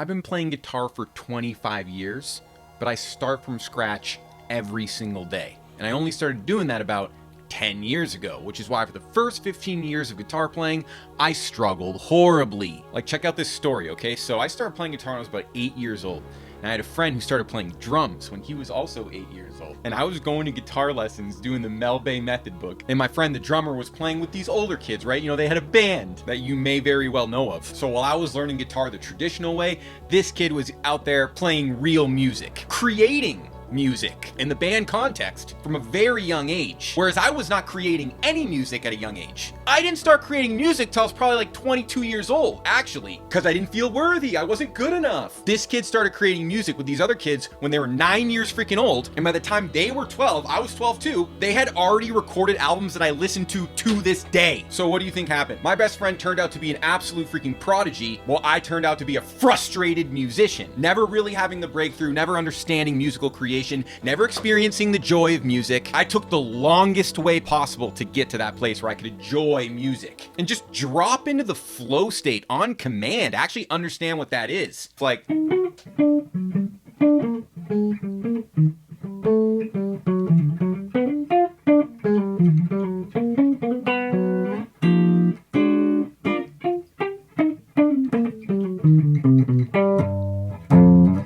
I've been playing guitar for 25 years, but I start from scratch every single day. And I only started doing that about 10 years ago, which is why for the first 15 years of guitar playing, I struggled horribly. Like, check out this story, okay? So I started playing guitar when I was about 8 years old. And I had a friend who started playing drums when he was also 8 years old. And I was going to guitar lessons doing the Mel Bay Method book. And my friend, the drummer, was playing with these older kids, right? You know, they had a band that you may very well know of. So while I was learning guitar the traditional way, this kid was out there playing real music, creating music in the band context from a very young age. Whereas I was not creating any music at a young age. I didn't start creating music till I was probably like 22 years old, actually, because I didn't feel worthy. I wasn't good enough. This kid started creating music with these other kids when they were 9 years freaking old. And by the time they were 12, I was 12 too, they had already recorded albums that I listen to this day. So what do you think happened? My best friend turned out to be an absolute freaking prodigy, while I turned out to be a frustrated musician, never really having the breakthrough, never understanding musical creation, never experiencing the joy of music. I took the longest way possible to get to that place where I could enjoy music and just drop into the flow state on command, actually understand what that is. It's like,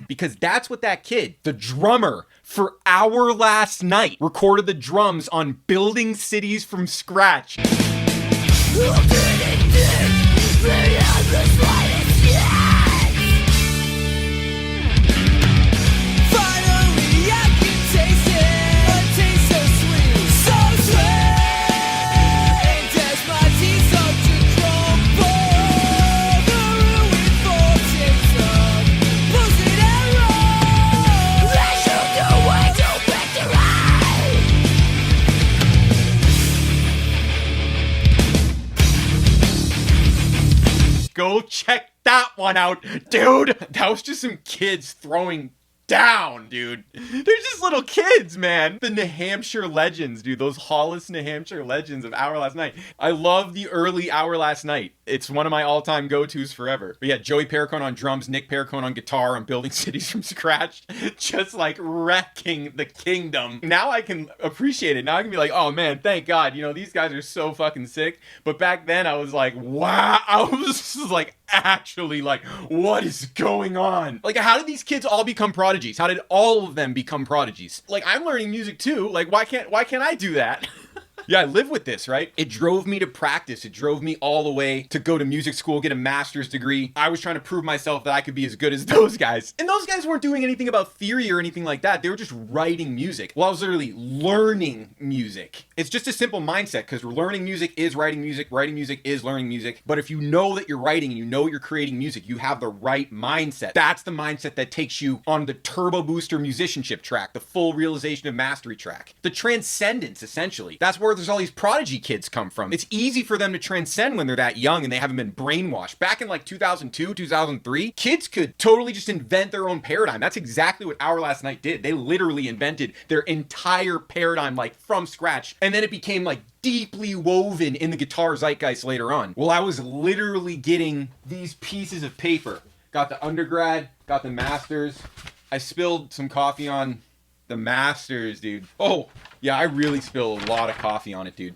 because that's what that kid, the drummer for Our Last Night, recorded the drums on Building Cities from Scratch. Go check that one out, dude. That was just some kids throwing down, dude. They're just little kids, man. The New Hampshire legends, dude. Those Hollis, New Hampshire legends of Our Last Night. I love the early Our Last Night. It's one of my all-time go-tos forever. But yeah, Joey Perricone on drums, Nick Perricone on guitar, on Building Cities from Scratch, just like wrecking the kingdom. Now I can appreciate it. Now I can be like, oh man, thank God. You know, these guys are so fucking sick. But back then I was like, wow. I was like, actually, like, what is going on? Like, how did these kids all become prodigies? How did all of them become prodigies? Like, I'm learning music too. Like, why can't I do that? Yeah, I live with this, right? It drove me to practice. It drove me all the way to go to music school, get a master's degree. I was trying to prove myself that I could be as good as those guys. And those guys weren't doing anything about theory or anything like that. They were just writing music. Well, I was literally learning music. It's just a simple mindset, because learning music is writing music is learning music. But if you know that you're writing and you know you're creating music, you have the right mindset. That's the mindset that takes you on the turbo booster musicianship track, the full realization of mastery track, the transcendence, essentially. That's where there's all these prodigy kids come from. It's easy for them to transcend when they're that young and they haven't been brainwashed. Back in like 2002, 2003, kids could totally just invent their own paradigm. That's exactly what Our Last Night did. They literally invented their entire paradigm, like from scratch. And then it became like deeply woven in the guitar zeitgeist later on. Well, I was literally getting these pieces of paper. Got the undergrad, got the master's. I spilled some coffee on the master's, dude. Oh, yeah, I really spill a lot of coffee on it, dude.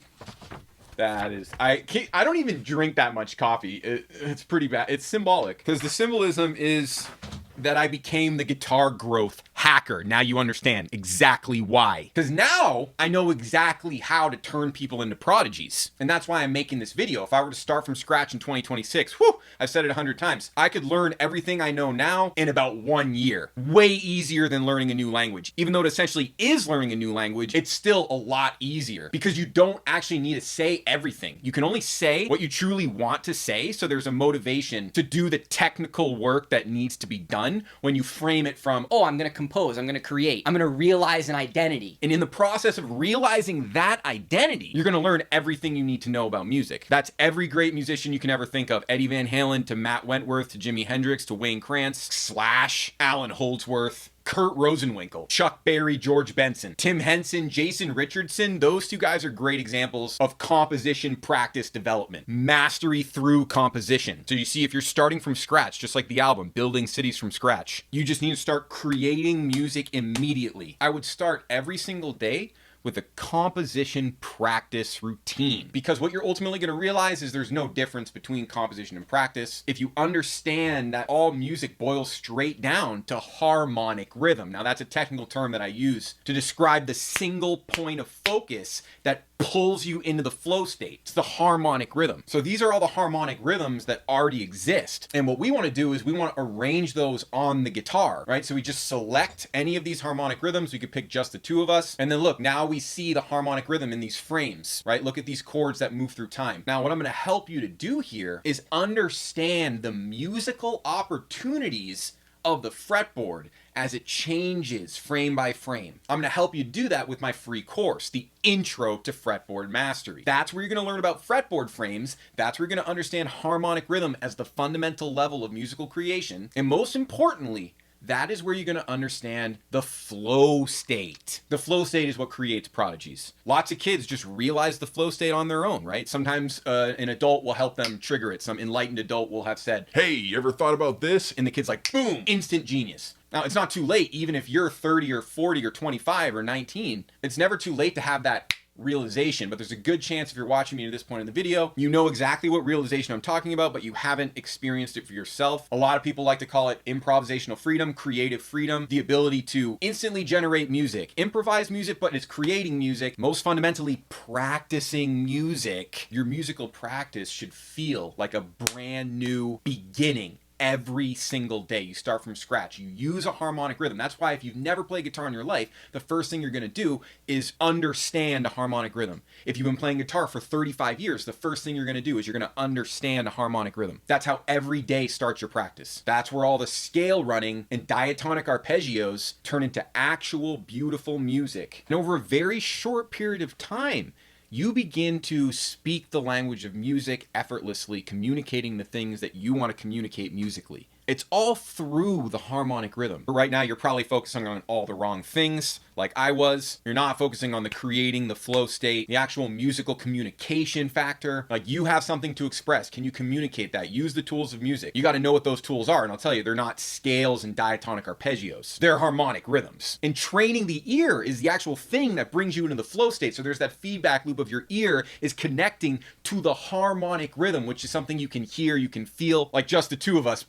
That is, I don't even drink that much coffee. It's pretty bad. It's symbolic, because the symbolism is that I became the guitar growth hacker. Now you understand exactly why. Because now I know exactly how to turn people into prodigies. And that's why I'm making this video. If I were to start from scratch in 2026, whew, I've said it 100 times, I could learn everything I know now in about 1 year. Way easier than learning a new language. Even though it essentially is learning a new language, it's still a lot easier, because you don't actually need to say everything. You can only say what you truly want to say, so there's a motivation to do the technical work that needs to be done when you frame it from, oh, I'm gonna compose, I'm gonna create, I'm gonna realize an identity. And in the process of realizing that identity, you're gonna learn everything you need to know about music. That's every great musician you can ever think of. Eddie Van Halen to Matt Wentworth to Jimi Hendrix to Wayne Krantz, Slash, Alan Holdsworth. Kurt Rosenwinkel, Chuck Berry, George Benson, Tim Henson, Jason Richardson. Those two guys are great examples of composition practice development, mastery through composition. So you see, if you're starting from scratch, just like the album, Building Cities from Scratch, you just need to start creating music immediately. I would start every single day with a composition practice routine. Because what you're ultimately going to realize is there's no difference between composition and practice if you understand that all music boils straight down to harmonic rhythm. Now, that's a technical term that I use to describe the single point of focus that pulls you into the flow state. It's the harmonic rhythm. So these are all the harmonic rhythms that already exist. And what we want to do is we want to arrange those on the guitar, right? So we just select any of these harmonic rhythms. We could pick just the two of us. And then look, now we see the harmonic rhythm in these frames, right? Look at these chords that move through time. Now, what I'm going to help you to do here is understand the musical opportunities of the fretboard as it changes frame by frame. I'm going to help you do that with my free course, the Intro to Fretboard Mastery. That's where you're going to learn about fretboard frames. That's where you're going to understand harmonic rhythm as the fundamental level of musical creation. And most importantly, that is where you're going to understand the flow state. The flow state is what creates prodigies. Lots of kids just realize the flow state on their own, right? Sometimes an adult will help them trigger it. Some enlightened adult will have said, "Hey, you ever thought about this?" And the kid's like, boom, instant genius. Now, it's not too late, even if you're 30 or 40 or 25 or 19. It's never too late to have that realization, but there's a good chance if you're watching me to this point in the video, you know exactly what realization I'm talking about, but you haven't experienced it for yourself. A lot of people like to call it improvisational freedom, creative freedom, the ability to instantly generate music, improvise music, but it's creating music. Most fundamentally, practicing music. Your musical practice should feel like a brand new beginning. Every single day you start from scratch. You use a harmonic rhythm. That's why if you've never played guitar in your life, the first thing you're going to do is understand a harmonic rhythm. If you've been playing guitar for 35 years, the first thing you're going to do is you're going to understand a harmonic rhythm. That's how every day starts your practice. That's where all the scale running and diatonic arpeggios turn into actual beautiful music. And over a very short period of time, you begin to speak the language of music effortlessly, communicating the things that you want to communicate musically. It's all through the harmonic rhythm. But right now, you're probably focusing on all the wrong things, like I was. You're not focusing on the creating, the flow state, the actual musical communication factor. Like, you have something to express. Can you communicate that? Use the tools of music. You got to know what those tools are. And I'll tell you, they're not scales and diatonic arpeggios. They're harmonic rhythms. And training the ear is the actual thing that brings you into the flow state. So there's that feedback loop of your ear is connecting to the harmonic rhythm, which is something you can hear, you can feel, like just the two of us.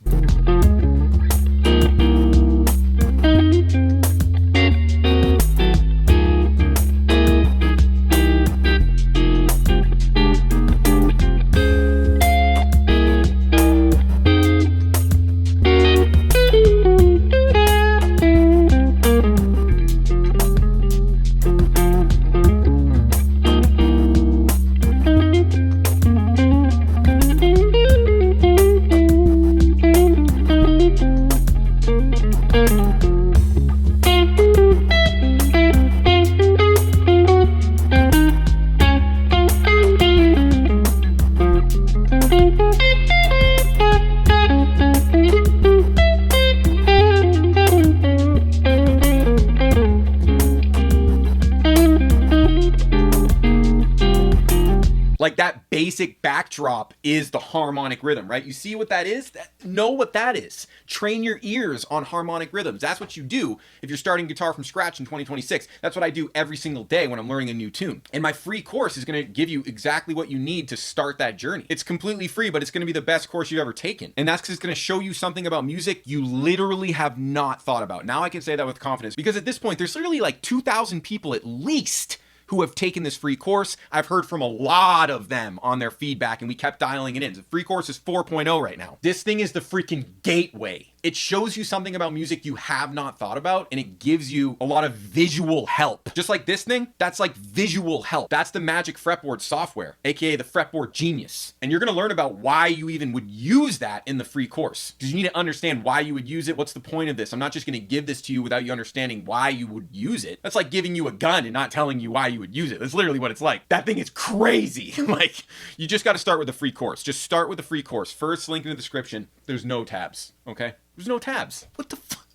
Like, that basic backdrop is the harmonic rhythm, right? You see what that is? Know what that is. Train your ears on harmonic rhythms. That's what you do if you're starting guitar from scratch in 2026. That's what I do every single day when I'm learning a new tune. And my free course is going to give you exactly what you need to start that journey. It's completely free, but it's going to be the best course you've ever taken. And that's because it's going to show you something about music you literally have not thought about. Now I can say that with confidence, because at this point, there's literally like 2,000 people at least who have taken this free course. I've heard from a lot of them on their feedback, and we kept dialing it in. The free course is 4.0 right now. This thing is the freaking gateway. It shows you something about music you have not thought about, and it gives you a lot of visual help. Just like this thing, that's like visual help. That's the Magic Fretboard software, aka the Fretboard Genius. And you're gonna learn about why you even would use that in the free course, because you need to understand why you would use it. What's the point of this? I'm not just gonna give this to you without you understanding why you would use it. That's like giving you a gun and not telling you why you would use it. That's literally what it's like. That thing is crazy. Like, you just gotta start with the free course. Just start with the free course. First link in the description. There's no tabs, okay? There's no tabs. What the fuck?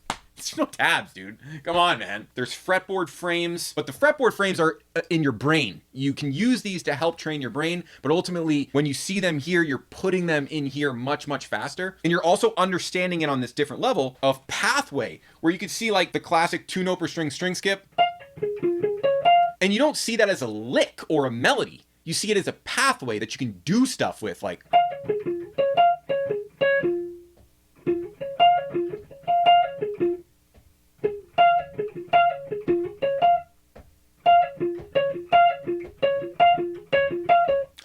There's no tabs, dude. Come on, man. There's fretboard frames, but the fretboard frames are in your brain. You can use these to help train your brain, but ultimately, when you see them here, you're putting them in here much, much faster. And you're also understanding it on this different level of pathway, where you can see like the classic 2-note per string string skip. And you don't see that as a lick or a melody. You see it as a pathway that you can do stuff with, like.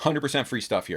100% free stuff here.